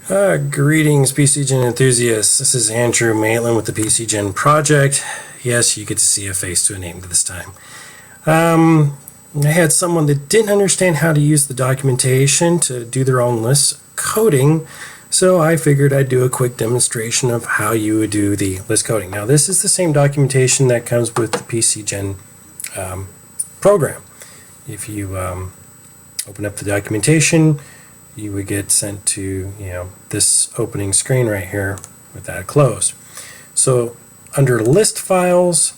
Greetings PCGen enthusiasts, this is Andrew Maitland with the PCGen project. Yes, you get to see a face to a name this time. I had someone that didn't understand how to use the documentation to do their own list coding, so I figured I'd do a quick demonstration of how you would do the list coding. Now this is the same documentation that comes with the PCGen program. If you open up the documentation, you would get sent to this opening screen right here with that closed. So under list files,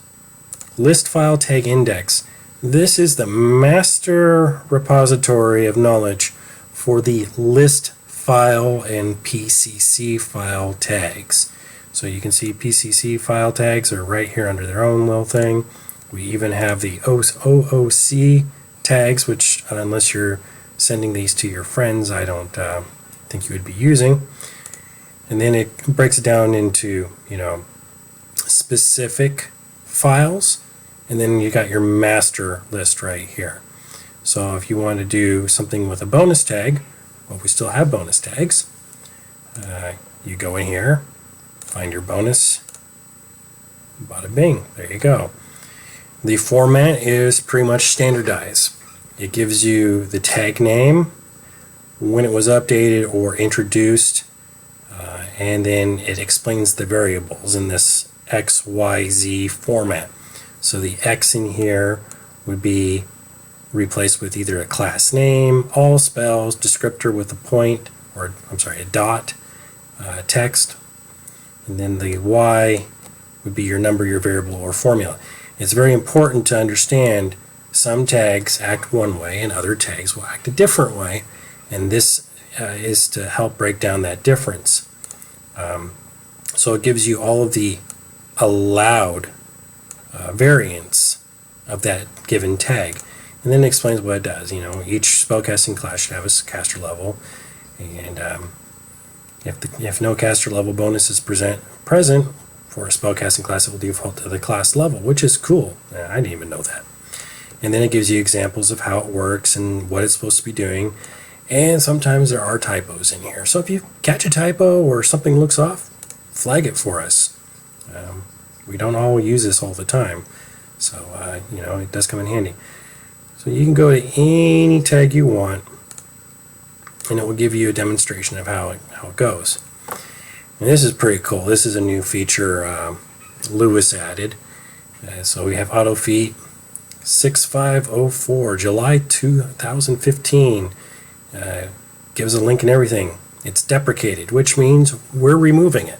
list file tag index, this is the master repository of knowledge for the list file and PCC file tags. So you can see PCC file tags are right here under their own little thing. We even have the OOC tags, which unless you're sending these to your friends, I don't think you would be using. And then it breaks it down into specific files, and then you got your master list right here. So if you want to do something with a bonus tag, well, we still have bonus tags. You go in here, find your bonus, bada bing, there you go. The format is pretty much standardized. It gives you the tag name, when it was updated or introduced, and then it explains the variables in this XYZ format. So the X in here would be replaced with either a class name, all spells, descriptor with a point, or I'm sorry, a dot, text, and then the Y would be your number, your variable, or formula. It's very important to understand some tags act one way and other tags will act a different way, and this is to help break down that difference. So it gives you all of the allowed variants of that given tag, and then it explains what it does. Each spellcasting class should have a caster level, and if no caster level bonus is present for a spellcasting class, it will default to the class level, which is cool. I didn't even know that. And then it gives you examples of how it works and what it's supposed to be doing. And sometimes there are typos in here. So if you catch a typo or something looks off, flag it for us. We don't all use this all the time. So, it does come in handy. So you can go to any tag you want, and it will give you a demonstration of how it goes. And this is pretty cool. This is a new feature Lewis added. So we have auto feet 6504 July 2015. Gives a link and everything. It's deprecated, which means we're removing it.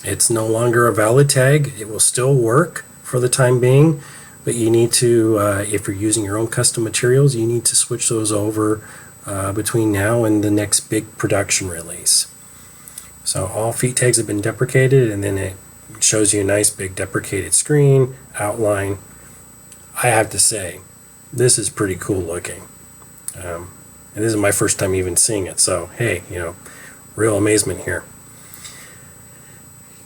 It's no longer a valid tag. It will still work for the time being, but you need to, if you're using your own custom materials, you need to switch those over between now and the next big production release. So all feet tags have been deprecated, and then it shows you a nice big deprecated screen, outline. I have to say, this is pretty cool looking. And this is my first time even seeing it, so hey, real amazement here.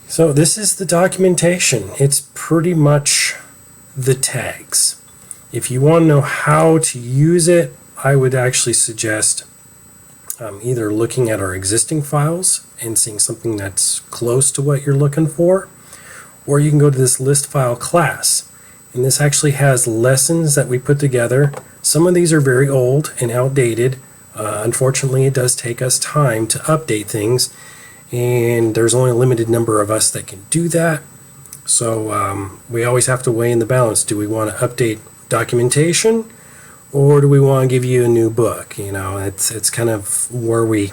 So this is the documentation. It's pretty much the tags. If you want to know how to use it, I would actually suggest either looking at our existing files and seeing something that's close to what you're looking for, or you can go to this list file class. And this actually has lessons that we put together. Some of these are very old and outdated. Unfortunately, it does take us time to update things, and there's only a limited number of us that can do that. So we always have to weigh in the balance. Do we want to update documentation, or do we want to give you a new book? It's kind of where we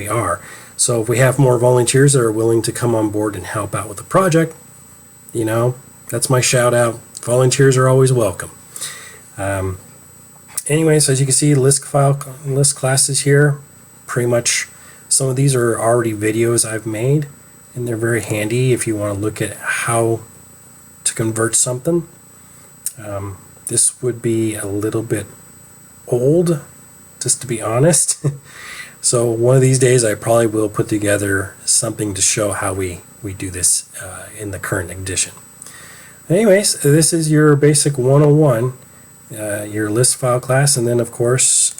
are. So if we have more volunteers that are willing to come on board and help out with the project, that's my shout out. Volunteers are always welcome. Anyways, as you can see, list classes here, pretty much some of these are already videos I've made, and they're very handy if you want to look at how to convert something. This would be a little bit old, just to be honest. So one of these days I probably will put together something to show how we do this in the current edition. Anyways, this is your basic 101, your list file class, and then of course,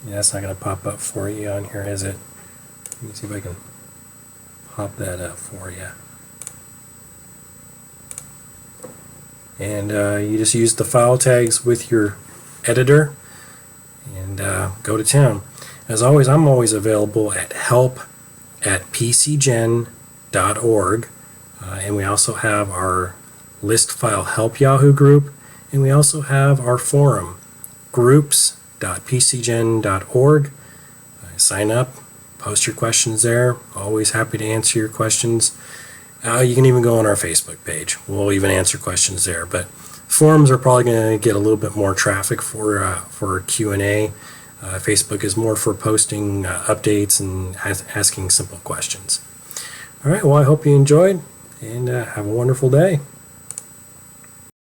that's not going to pop up for you on here, is it? Let me see if I can pop that up for you. And you just use the file tags with your editor and go to town. As always, I'm always available at help@pcgen.org, and we also have our list file help Yahoo group, and we also have our forum, groups.pcgen.org. Sign up, post your questions there. Always happy to answer your questions. You can even go on our Facebook page. We'll even answer questions there. But forums are probably going to get a little bit more traffic for Q&A. Facebook is more for posting updates and asking simple questions. All right, well, I hope you enjoyed, and have a wonderful day.